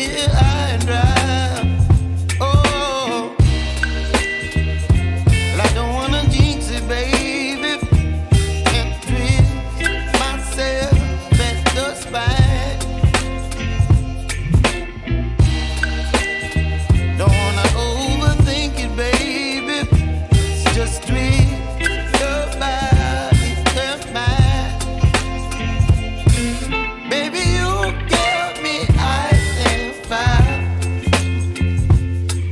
me high and dry. Oh, well, I don't wanna jinx it, baby, and twist myself at the spine. Don't wanna overthink it, baby. It's just twist your body and mine. Baby, you give me ice and fire.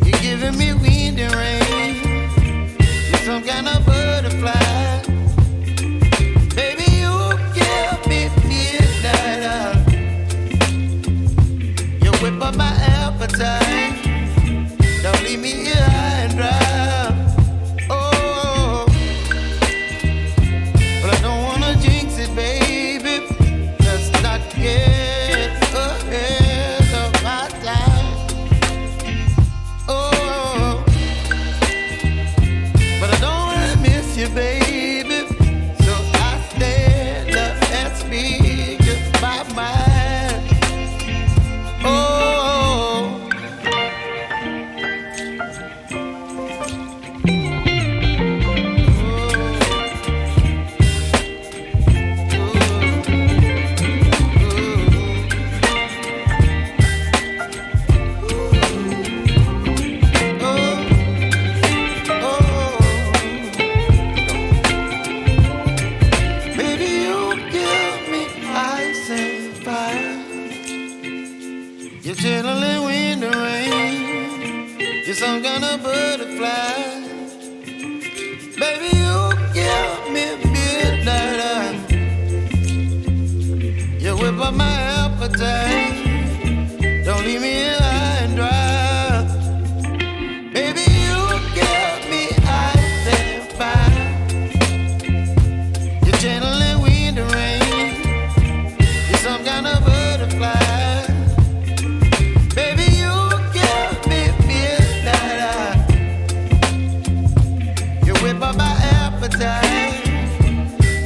You're giving me wind and rain. You're some kind of butterfly. Baby, you give me midnight. You whip up my appetite. Don't leave me here high and dry. Oh, but I don't wanna jinx it, baby. Let's not get ahead of my time. Oh, but I don't wanna miss you, baby. So I stand up and speak just my mind. Oh. You're chilling wind and rain. You're some kind of butterfly. Baby, you give me midnight. You whip up my appetite. Don't leave me here high and dry. Baby, you give me ice and fire. You're channeling wind and rain. You're some kind of butterfly.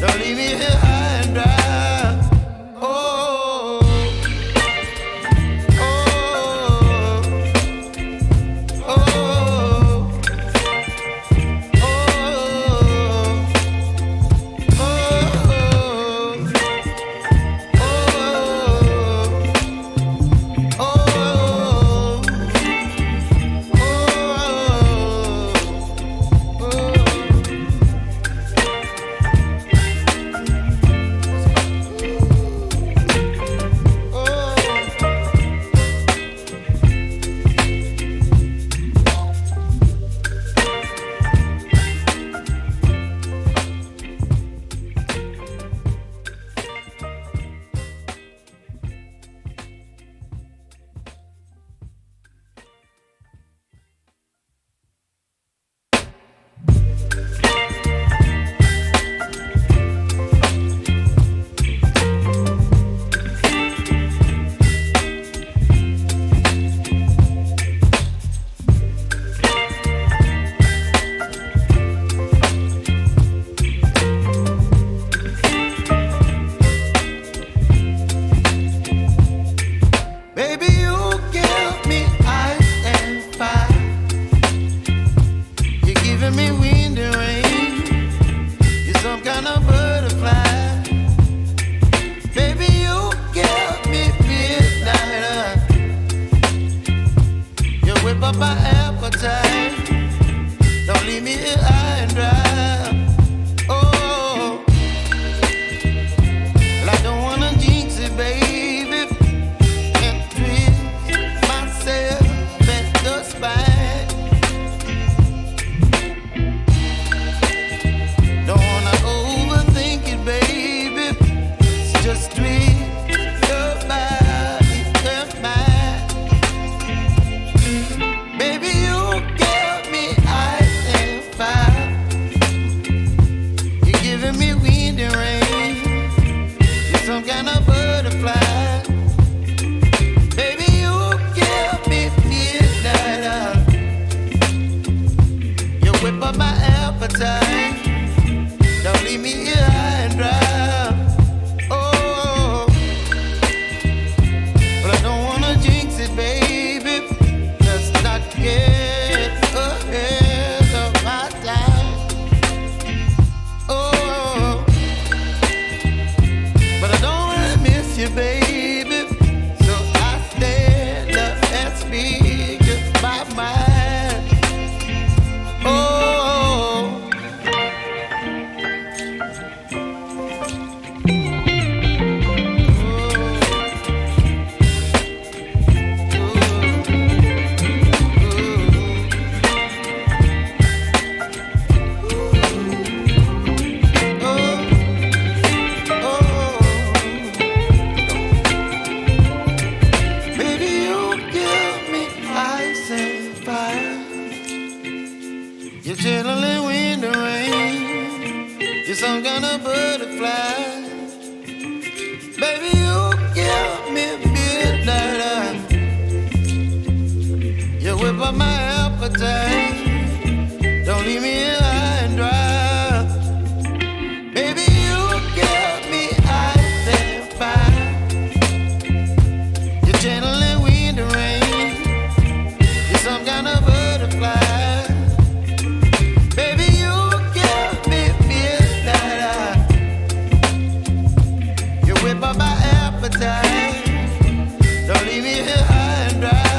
Don't leave me here high and dry. Oh, oh, oh, oh, of butterfly. Baby, you give me midnight. You whip up my appetite. Don't leave me here high and dry. Baby, you give me ice and fire. You're channeling wind and rain. You're some kind of butterfly. Baby, you give me midnight. You whip up my appetite. Don't leave me here high and dry.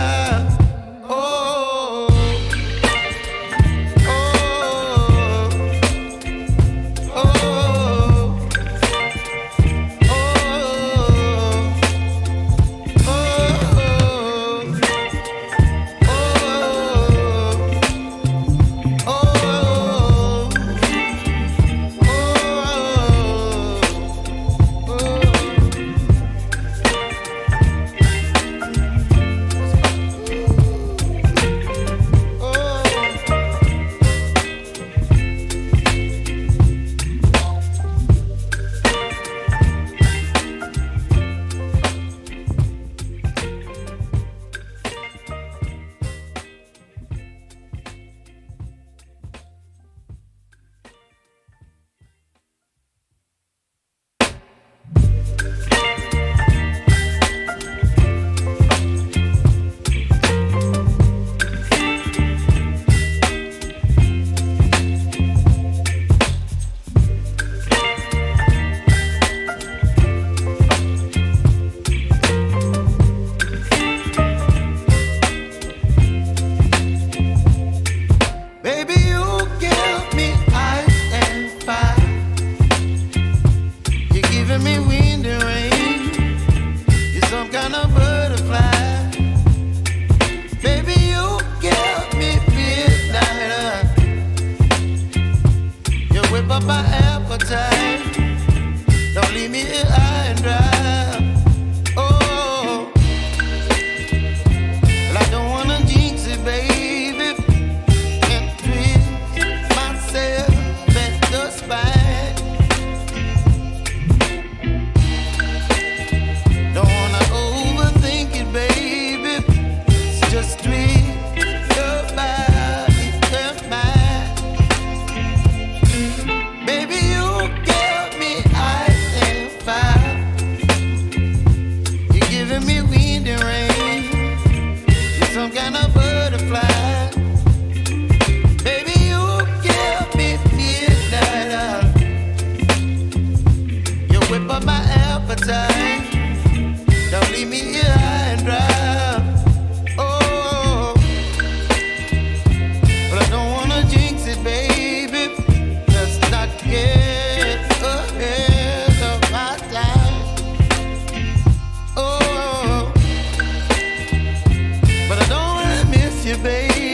Baby